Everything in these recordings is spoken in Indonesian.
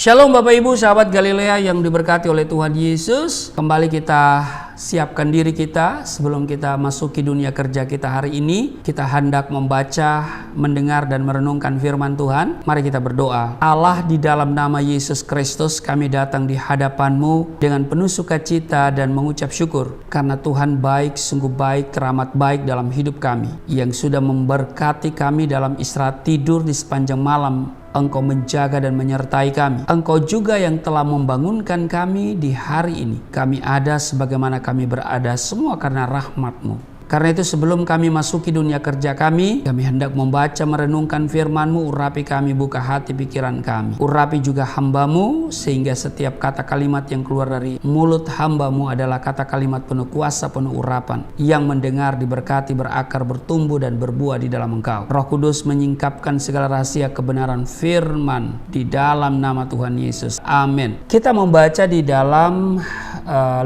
Shalom Bapak Ibu, sahabat Galilea yang diberkati oleh Tuhan Yesus. Kembali kita siapkan diri kita sebelum kita masuki dunia kerja kita hari ini. Kita hendak membaca, mendengar dan merenungkan firman Tuhan. Mari kita berdoa. Allah, di dalam nama Yesus Kristus kami datang di hadapan-Mu dengan penuh sukacita dan mengucap syukur. Karena Tuhan baik, sungguh baik, teramat baik dalam hidup kami. Yang sudah memberkati kami dalam istirahat tidur di sepanjang malam. Engkau menjaga dan menyertai kami. Engkau juga yang telah membangunkan kami di hari ini. Kami ada sebagaimana kami berada, semua karena rahmat-Mu. Karena itu sebelum kami masuki dunia kerja kami hendak membaca merenungkan firman-Mu. Urapi kami, buka hati pikiran kami. Urapi juga hamba-Mu, sehingga setiap kata kalimat yang keluar dari mulut hamba-Mu adalah kata kalimat penuh kuasa, penuh urapan. Yang mendengar diberkati, berakar, bertumbuh dan berbuah di dalam Engkau. Roh Kudus menyingkapkan segala rahasia kebenaran firman di dalam nama Tuhan Yesus. Amin. Kita membaca di dalam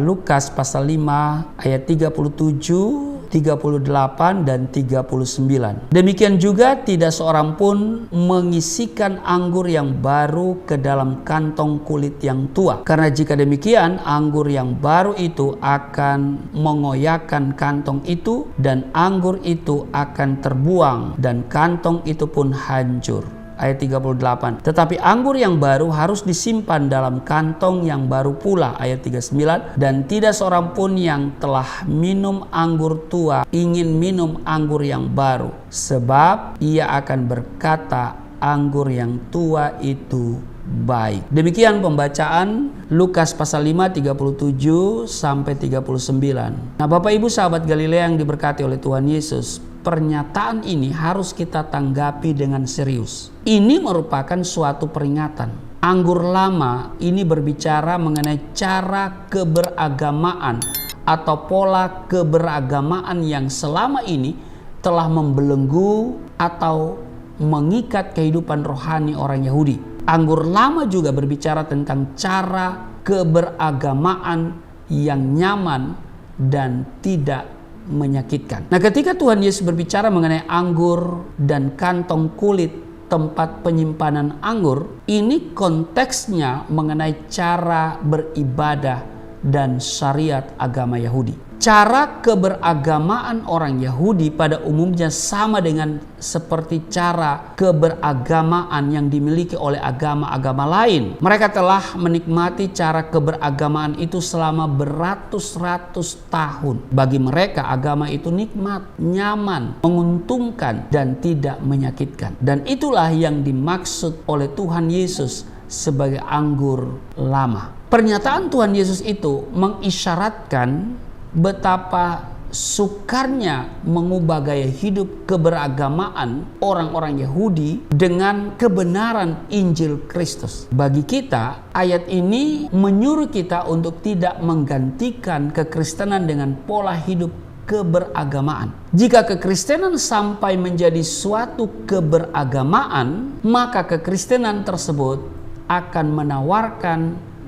Lukas pasal 5 ayat 37, 38 dan 39. Demikian juga tidak seorang pun mengisikan anggur yang baru ke dalam kantong kulit yang tua. Karena jika demikian, anggur yang baru itu akan mengoyakkan kantong itu dan anggur itu akan terbuang dan kantong itu pun hancur. Ayat 38. Tetapi anggur yang baru harus disimpan dalam kantong yang baru pula. Ayat 39. Dan tidak seorang pun yang telah minum anggur tua ingin minum anggur yang baru, sebab ia akan berkata anggur yang tua itu baik. Demikian pembacaan Lukas pasal 5 37 sampai 39. Nah, Bapak Ibu sahabat Galilea yang diberkati oleh Tuhan Yesus, pernyataan ini harus kita tanggapi dengan serius. Ini merupakan suatu peringatan. Anggur lama ini berbicara mengenai cara keberagamaan atau pola keberagamaan yang selama ini telah membelenggu atau mengikat kehidupan rohani orang Yahudi. Anggur lama juga berbicara tentang cara keberagamaan yang nyaman dan tidak menyakitkan. Nah, ketika Tuhan Yesus berbicara mengenai anggur dan kantong kulit tempat penyimpanan anggur, ini konteksnya mengenai cara beribadah dan syariat agama Yahudi. Cara keberagamaan orang Yahudi pada umumnya sama dengan seperti cara keberagamaan yang dimiliki oleh agama-agama lain. Mereka telah menikmati cara keberagamaan itu selama beratus-ratus tahun. Bagi mereka agama itu nikmat, nyaman, menguntungkan, dan tidak menyakitkan. Dan itulah yang dimaksud oleh Tuhan Yesus sebagai anggur lama. Pernyataan Tuhan Yesus itu mengisyaratkan betapa sukarnya mengubah gaya hidup keberagamaan orang-orang Yahudi dengan kebenaran Injil Kristus. Bagi kita, ayat ini menyuruh kita untuk tidak menggantikan kekristenan dengan pola hidup keberagamaan. Jika kekristenan sampai menjadi suatu keberagamaan, maka kekristenan tersebut akan menawarkan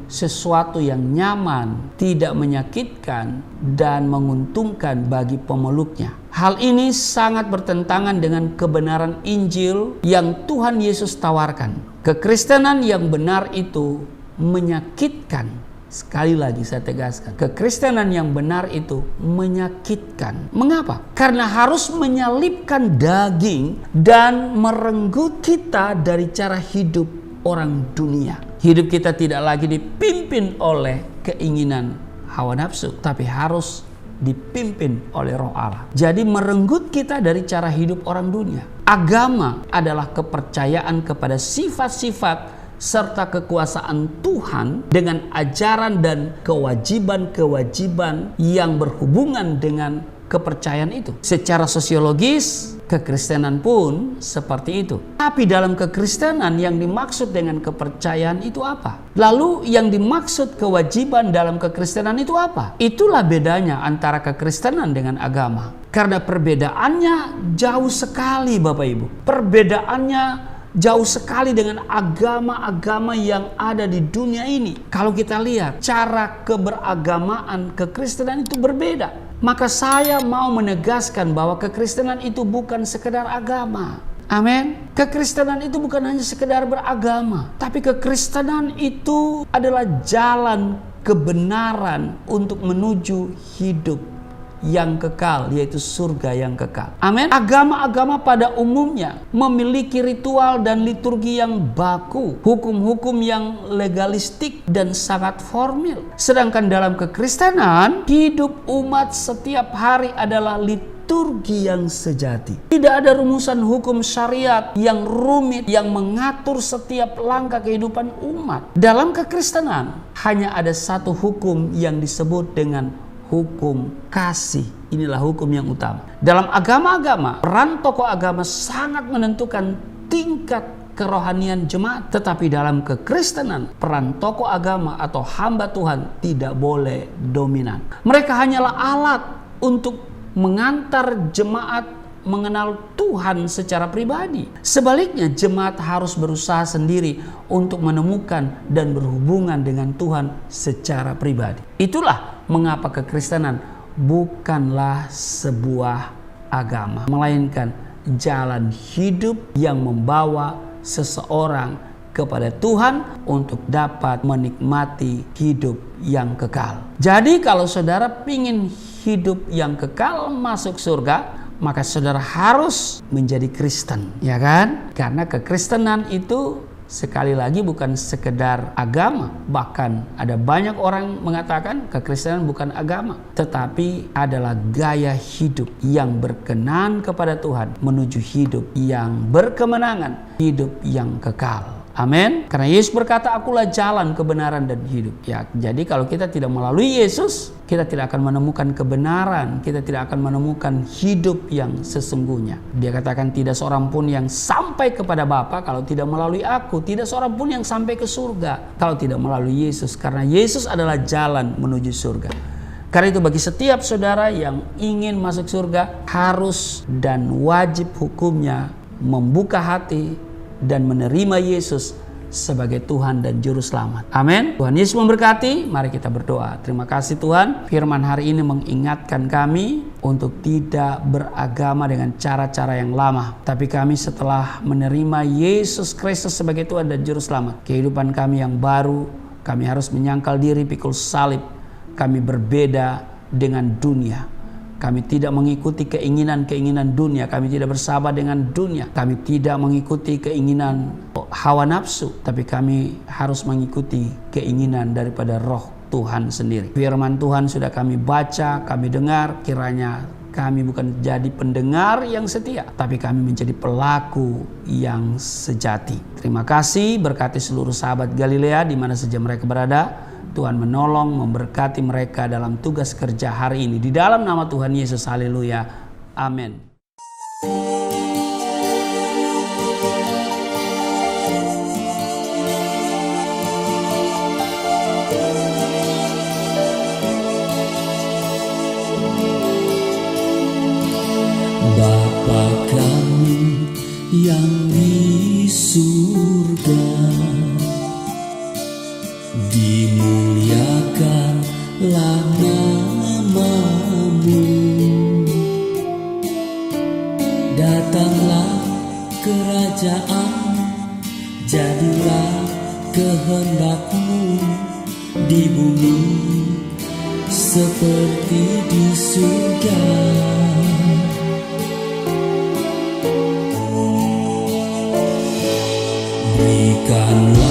sesuatu yang nyaman, tidak menyakitkan, dan menguntungkan bagi pemeluknya. Hal ini sangat bertentangan dengan kebenaran Injil yang Tuhan Yesus tawarkan. Kekristenan yang benar itu menyakitkan. Sekali lagi saya tegaskan, kekristenan yang benar itu menyakitkan. Mengapa? Karena harus menyalipkan daging dan merenggut kita dari cara hidup orang dunia. Hidup kita tidak lagi dipimpin oleh keinginan hawa nafsu, tapi harus dipimpin oleh Roh Allah. Jadi merenggut kita dari cara hidup orang dunia. Agama adalah kepercayaan kepada sifat-sifat serta kekuasaan Tuhan dengan ajaran dan kewajiban-kewajiban yang berhubungan dengan kepercayaan itu. Secara sosiologis, kekristenan pun seperti itu. Tapi dalam kekristenan yang dimaksud dengan kepercayaan itu apa? Lalu yang dimaksud kewajiban dalam kekristenan itu apa? Itulah bedanya antara kekristenan dengan agama. Karena perbedaannya jauh sekali Bapak Ibu. Perbedaannya jauh sekali dengan agama-agama yang ada di dunia ini. Kalau kita lihat cara keberagamaan kekristenan itu berbeda. Maka saya mau menegaskan bahwa kekristenan itu bukan sekedar agama, Amin. Kekristenan itu bukan hanya sekedar beragama, tapi kekristenan itu adalah jalan kebenaran untuk menuju hidup yang kekal, yaitu surga yang kekal. Amin. Agama-agama pada umumnya memiliki ritual dan liturgi yang baku, hukum-hukum yang legalistik dan sangat formil. Sedangkan dalam kekristenan, hidup umat setiap hari adalah liturgi yang sejati. Tidak ada rumusan hukum syariat yang rumit yang mengatur setiap langkah kehidupan umat. Dalam kekristenan hanya ada satu hukum yang disebut dengan hukum kasih. Inilah hukum yang utama. Dalam agama-agama, peran tokoh agama sangat menentukan tingkat kerohanian jemaat. Tetapi dalam kekristenan, peran tokoh agama atau hamba Tuhan tidak boleh dominan. Mereka hanyalah alat untuk mengantar jemaat mengenal Tuhan secara pribadi. Sebaliknya, jemaat harus berusaha sendiri untuk menemukan dan berhubungan dengan Tuhan secara pribadi. Itulah mengapa kekristenan bukanlah sebuah agama, melainkan jalan hidup yang membawa seseorang kepada Tuhan untuk dapat menikmati hidup yang kekal. Jadi kalau saudara ingin hidup yang kekal masuk surga, maka saudara harus menjadi Kristen, ya kan? Karena kekristenan itu sekali lagi bukan sekedar agama. Bahkan ada banyak orang mengatakan kekristenan bukan agama, tetapi adalah gaya hidup yang berkenan kepada Tuhan menuju hidup yang berkemenangan, hidup yang kekal. Amin. Karena Yesus berkata, akulah jalan, kebenaran, dan hidup. Ya, jadi kalau kita tidak melalui Yesus, kita tidak akan menemukan kebenaran, kita tidak akan menemukan hidup yang sesungguhnya. Dia katakan, tidak seorang pun yang sampai kepada Bapa kalau tidak melalui aku, tidak seorang pun yang sampai ke surga kalau tidak melalui Yesus. Karena Yesus adalah jalan menuju surga. Karena itu bagi setiap saudara yang ingin masuk surga, harus dan wajib hukumnya membuka hati dan menerima Yesus sebagai Tuhan dan Juru Selamat. Amin. Tuhan Yesus memberkati. Mari kita berdoa. Terima kasih Tuhan. Firman hari ini mengingatkan kami untuk tidak beragama dengan cara-cara yang lama. Tapi kami setelah menerima Yesus Kristus sebagai Tuhan dan Juru Selamat, kehidupan kami yang baru, kami harus menyangkal diri, pikul salib. Kami berbeda dengan dunia. Kami tidak mengikuti keinginan-keinginan dunia. Kami tidak bersahabat dengan dunia. Kami tidak mengikuti keinginan hawa nafsu. Tapi kami harus mengikuti keinginan daripada Roh Tuhan sendiri. Firman Tuhan sudah kami baca, kami dengar. Kiranya kami bukan jadi pendengar yang setia, tapi kami menjadi pelaku yang sejati. Terima kasih, berkati seluruh sahabat Galilea di mana saja mereka berada. Tuhan menolong, memberkati mereka dalam tugas kerja hari ini. Di dalam nama Tuhan Yesus, haleluya. Amin. Bapa kami yang di surga, dimuliakanlah nama-Mu. Datanglah kerajaan, jadilah kehendak-Mu di bumi seperti di surga. Berikanlah